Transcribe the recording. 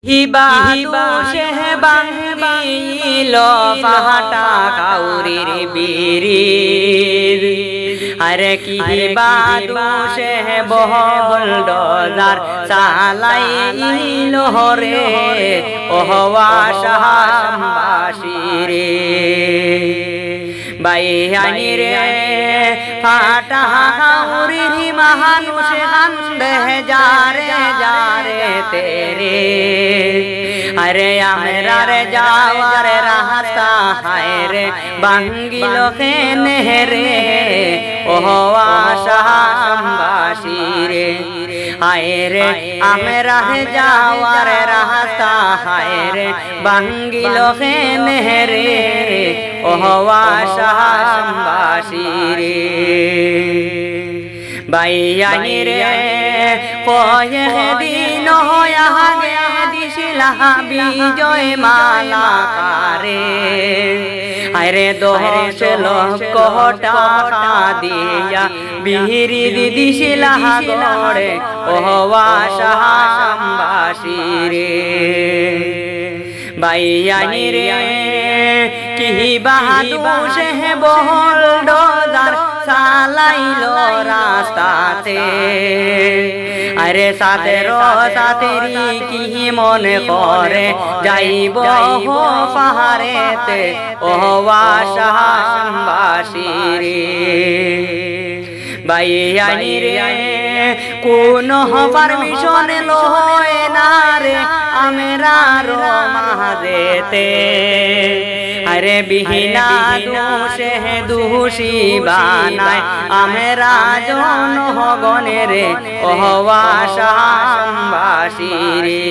হিবাদুষে বাঙ্গিল পাহাটা কাউরির বীরির আরে কি হিবাদুষে বহল ডজার চালাইল হরে ওহওয়া শাহবাসীরে বাইহানি রে ফাটা কাউরির মানুষ কান্দে যারে যারে তেরে আরে আমরা রে যাওয়ার রাস্তা হায় রে বাঙ্গিল কেনে রে ওহওয়া শাহবাসী রে হায় রে আমরা রে যাওয়ার রাস্তা হায় রে বাঙ্গিল কেনে রে ওহওয়া শাহবাসী রে বাইয়ানি রে কয়ে দিন আগে দিছিলা বিজয় মালা কারে আরে 10 লক্ষ টাকা দিয়া বিহিরি দিছিলা গড়ে ওহওয়া শাহবাসী রে বাইয়ানি রে কি বাহাদুষে বহল ডজার চালাইলো রাস্তাতে আরে সাথেরি কি মনে করে যাইব পাহাড়েতে ওহওয়া শাহবাসী রে বাইয়ানি রে কোন পারমিশন লয় না রে আমরা রমাদেতে আরে বিহিনা দোষে দোষী বানায় আমরা জনগণের ওহওয়া শাহবাসী রে।